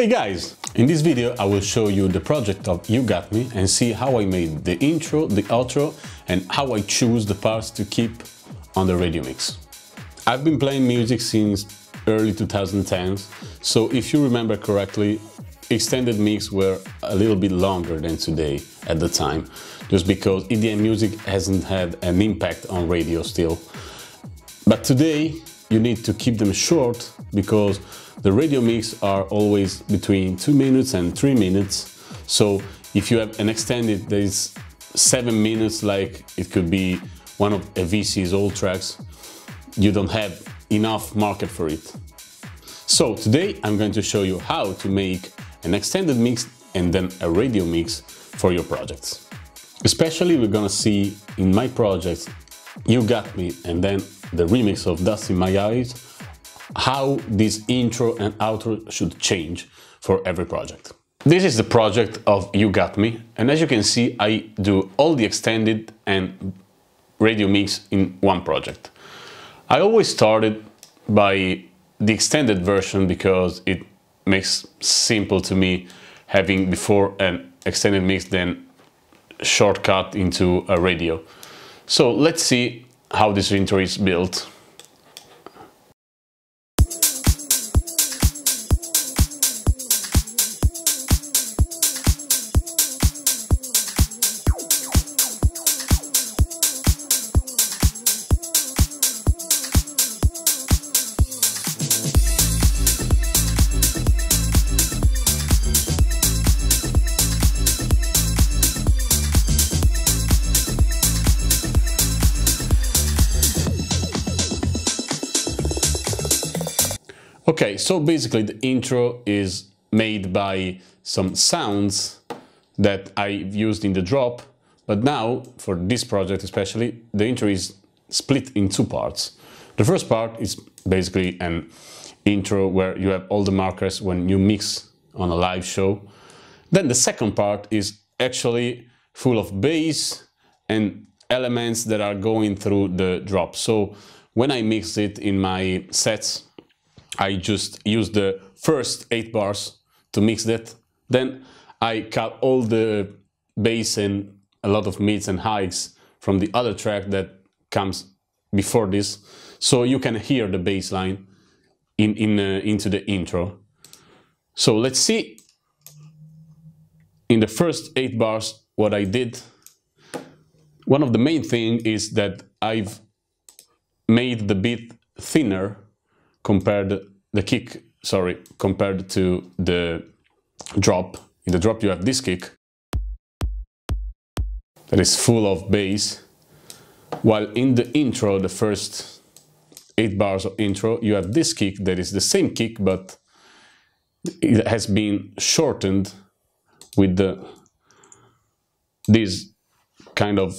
Hey guys! In this video I will show you the project of You Got Me and see how I made the intro, the outro and how I choose the parts to keep on the radio mix. I've been playing music since early 2010s, so if you remember correctly, extended mix were a little bit longer than today at the time, just because EDM music hasn't had an impact on radio still. But today you need to keep them short because the radio mix are always between 2 minutes and 3 minutes. So if you have an extended that is 7 minutes, like it could be one of VC's old tracks, you don't have enough market for it. So today I'm going to show you how to make an extended mix and then a radio mix for your projects. Especially we're gonna see in my project You Got Me and then the remix of Dust in My Eyes, how this intro and outro should change for every project. This is the project of You Got Me, and as you can see I do all the extended and radio mix in one project. I always started by the extended version because it makes simple to me having before an extended mix then shortcut into a radio. So let's see how this intro is built. Okay, so basically the intro is made by some sounds that I've used in the drop, but now, for this project especially, the intro is split in two parts. The first part is basically an intro where you have all the markers when you mix on a live show. Then the second part is actually full of bass and elements that are going through the drop. So when I mix it in my sets, I just use the first 8 bars to mix that. Then I cut all the bass and a lot of mids and highs from the other track that comes before this, so you can hear the bass line into the intro. So let's see in the first 8 bars what I did. One of the main things is that I've made the beat thinner compared to the drop. In the drop you have this kick that is full of bass, while in the intro, the first 8 bars of intro, you have this kick that is the same kick but it has been shortened with this kind of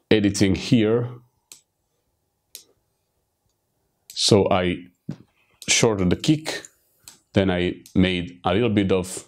editing here. So I shortened the kick, then I made a little bit of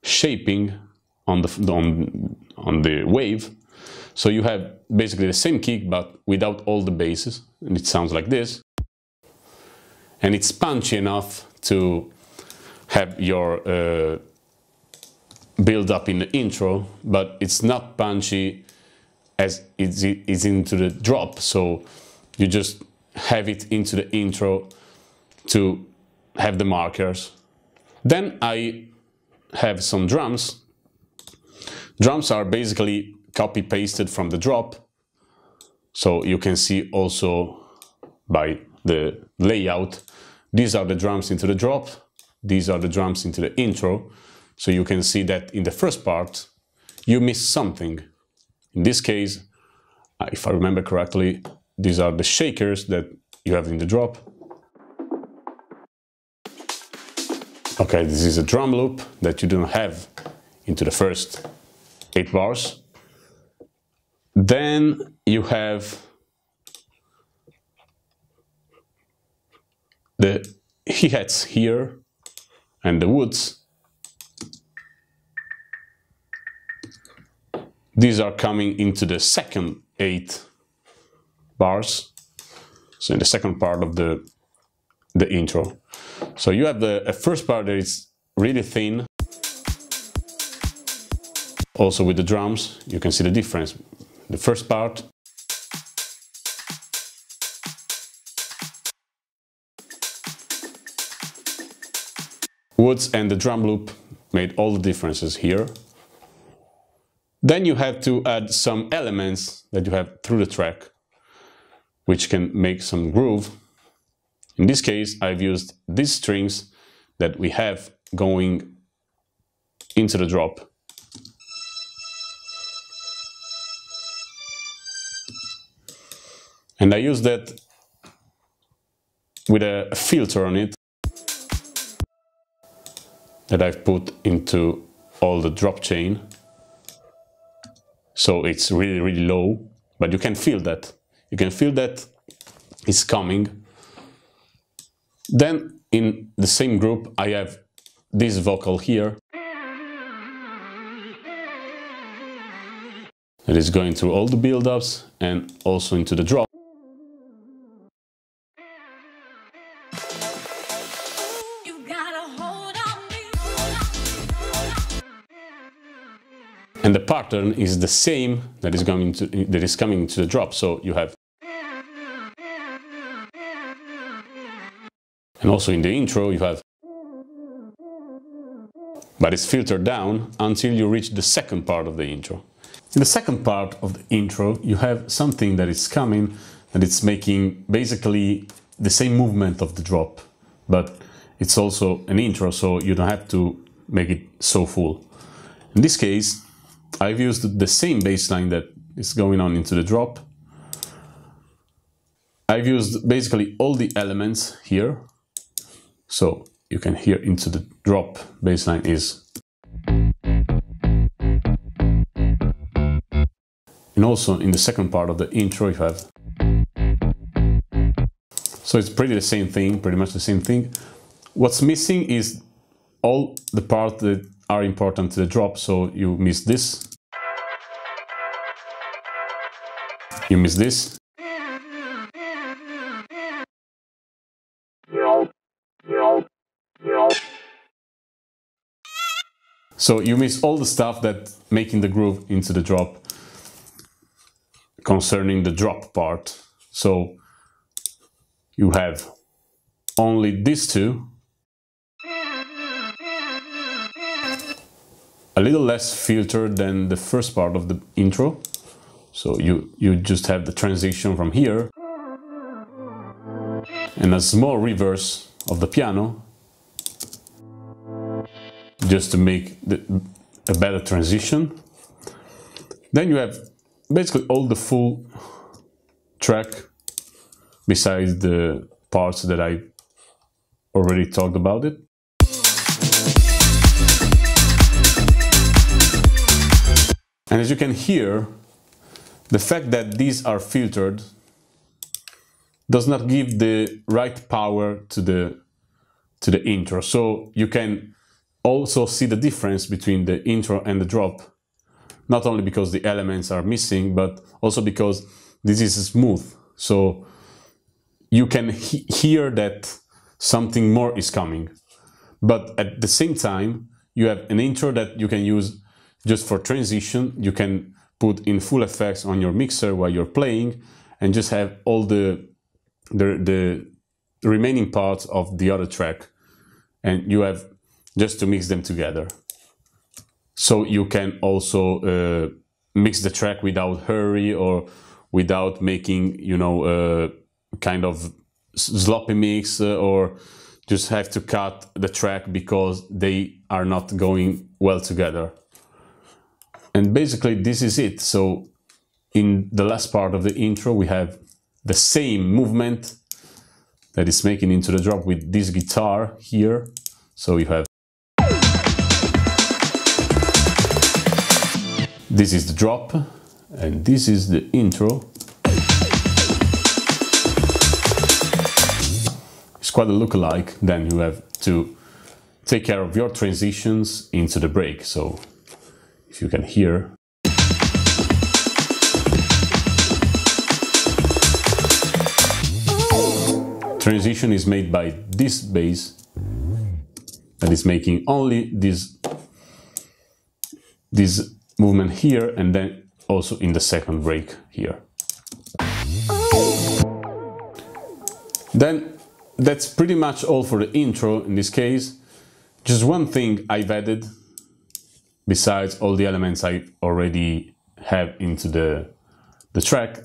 shaping on the wave. So you have basically the same kick but without all the basses, and it sounds like this. And it's punchy enough to have your build up in the intro, but it's not punchy as it's into the drop. So you just have it into the intro to have the markers. Then I have some drums. Drums are basically copy pasted from the drop, so you can see also by the layout, these are the drums into the drop, these are the drums into the intro. So you can see that in the first part you miss something. In this case, if I remember correctly, these are the shakers that you have in the drop. Okay, this is a drum loop that you don't have into the first 8 bars. Then you have the hi-hats here and the woods. These are coming into the second 8 bars. So in the second part of the the intro. So you have the first part that is really thin. Also with the drums, you can see the difference. The first part woods and the drum loop made all the differences here. Then you have to add some elements that you have through the track, which can make some groove. In this case, I've used these strings that we have going into the drop. And I use that with a filter on it that I've put into all the drop chain. So it's really, really low, but you can feel that. You can feel that it's coming. Then in the same group, I have this vocal here that is going through all the build-ups and also into the drop. And the pattern is the same that is coming to the drop. So you have, and also in the intro you have, but it's filtered down until you reach the second part of the intro. In the second part of the intro you have something that is coming, and it's making basically the same movement of the drop, but it's also an intro, so you don't have to make it so full. In this case, I've used the same bass line that is going on into the drop. I've used basically all the elements here. So you can hear into the drop bass line is. And also in the second part of the intro you have. So it's pretty much the same thing. What's missing is all the parts that are important to the drop, so you miss this. You miss this. So you miss all the stuff that making the groove into the drop concerning the drop part. So you have only these two. A little less filtered than the first part of the intro. So you just have the transition from here and a small reverse of the piano just to make a better transition. Then you have basically all the full track besides the parts that I already talked about it. And as you can hear, the fact that these are filtered does not give the right power to the intro. So you can also see the difference between the intro and the drop, not only because the elements are missing, but also because this is smooth. So you can hear that something more is coming. But at the same time, you have an intro that you can use just for transition. You can put in full effects on your mixer while you're playing and just have all the remaining parts of the other track, and you have just to mix them together. So you can also mix the track without hurry or without making, you know, kind of sloppy mix, or just have to cut the track because they are not going well together. And basically this is it. So in the last part of the intro we have the same movement that is making into the drop with this guitar here. So you have, this is the drop and this is the intro. It's quite a look-alike. Then you have to take care of your transitions into the break. So if you can hear, transition is made by this bass that is making only this movement here, and then also in the second break here. Then that's pretty much all for the intro in this case. Just one thing I've added, besides all the elements I already have into the track.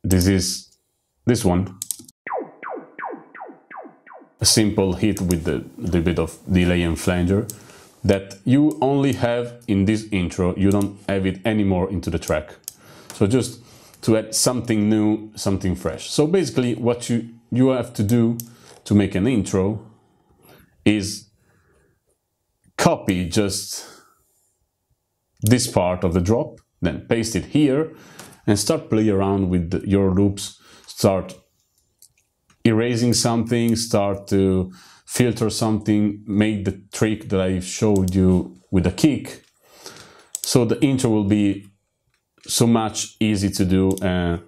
This is this one. A simple hit with the bit of delay and flanger that you only have in this intro. You don't have it anymore into the track. So just to add something new, something fresh. So basically what you have to do to make an intro is copy just this part of the drop, then paste it here and start playing around with your loops, start erasing something, start to filter something, make the trick that I showed you with a kick. So the intro will be so much easy to do, and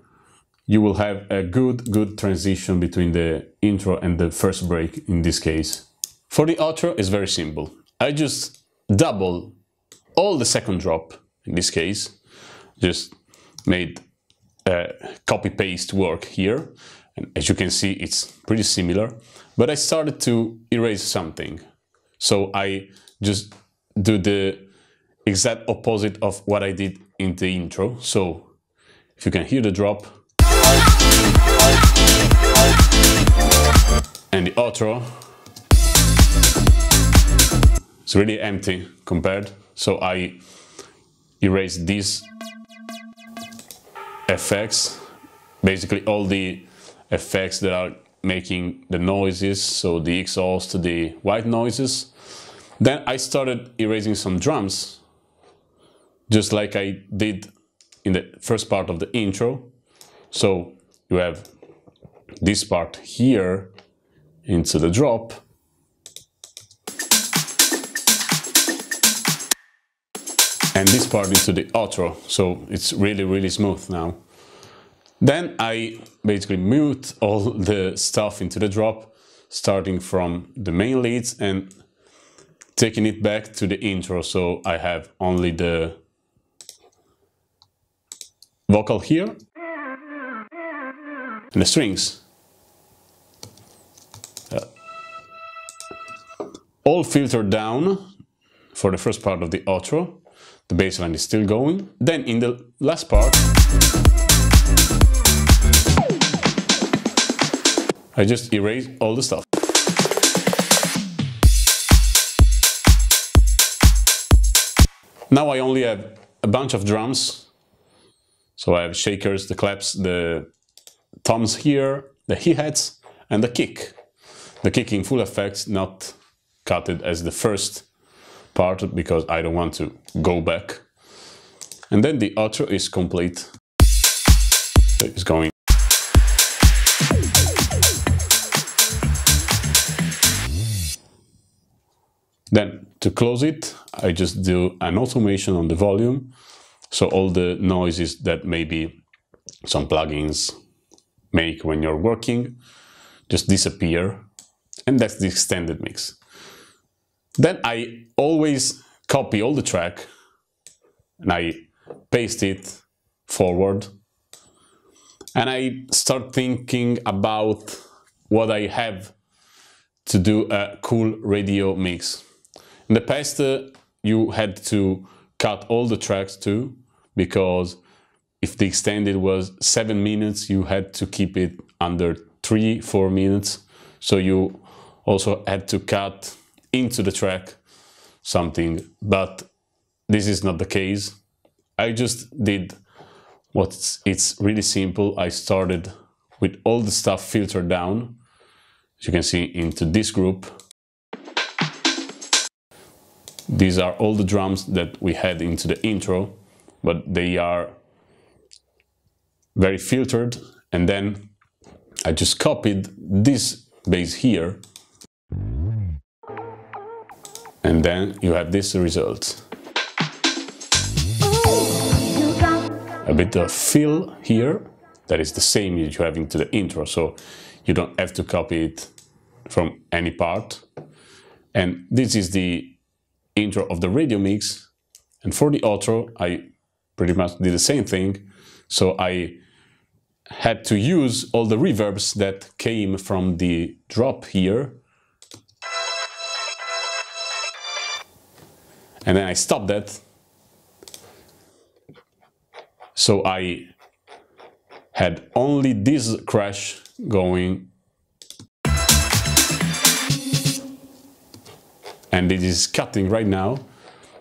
you will have a good transition between the intro and the first break in this case. For the outro, it's very simple. I just double all the second drop in this case, just made copy-paste work here. And as you can see, it's pretty similar, but I started to erase something. So I just do the exact opposite of what I did in the intro. So if you can hear the drop and the outro, it's really empty compared. So I erase these effects, basically all the effects that are making the noises, so the exhaust, the white noises. Then I started erasing some drums, just like I did in the first part of the intro. So you have this part here into the drop, and this part into the outro, so it's really smooth now. Then I basically mute all the stuff into the drop, starting from the main leads and taking it back to the intro, so I have only the vocal here and the strings. All filtered down for the first part of the outro. The bass line is still going. Then in the last part, I just erase all the stuff. Now I only have a bunch of drums. So I have shakers, the claps, the toms here, the hi-hats, and the kick. The kick in full effect, not cutted as the first part because I don't want to go back. And then the outro is complete. So it's going. Then to close it, I just do an automation on the volume. So all the noises that maybe some plugins make when you're working just disappear. And that's the extended mix. Then I always copy all the track and I paste it forward. And I start thinking about what I have to do a cool radio mix. In the past, you had to cut all the tracks too, because if the extended was 7 minutes, you had to keep it under 3-4 minutes. So you also had to cut into the track something, but this is not the case. I just did it's really simple. I started with all the stuff filtered down, as you can see, into this group. These are all the drums that we had into the intro, but they are very filtered. And then I just copied this bass here. And then you have this result. A bit of fill here, that is the same that you have into the intro. So You don't have to copy it from any part. And this is the intro of the radio mix. And for the outro, I pretty much did the same thing. So I had to use all the reverbs that came from the drop here. And then I stopped that. So I had only this crash going. And it is cutting right now.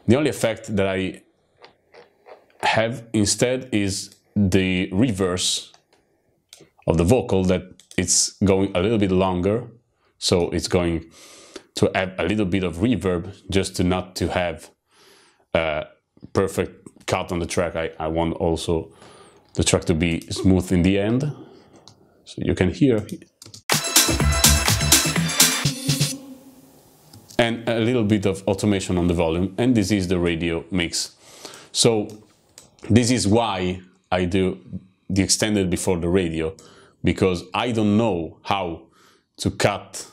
The only effect that I have instead is the reverse of the vocal, that it's going a little bit longer. So it's going to add a little bit of reverb just to not to have a perfect cut on the track. I want also the track to be smooth in the end. So you can hear. And a little bit of automation on the volume, and this is the radio mix. So this is why I do the extended before the radio, because I don't know how to cut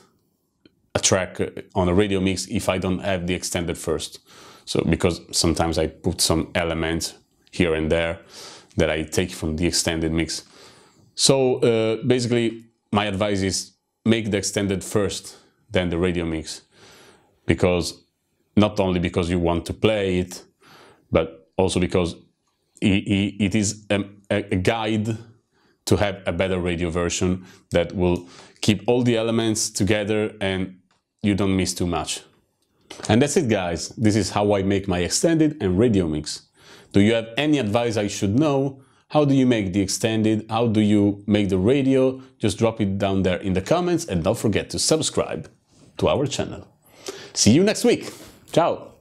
a track on a radio mix if I don't have the extended first. So because sometimes I put some elements here and there that I take from the extended mix. So basically my advice is make the extended first, then the radio mix. Because not only because you want to play it, but also because it is a guide to have a better radio version that will keep all the elements together and you don't miss too much. And that's it, guys. This is how I make my extended and radio mix. Do you have any advice I should know? How do you make the extended? How do you make the radio? Just drop it down there in the comments and don't forget to subscribe to our channel. See you next week. Ciao.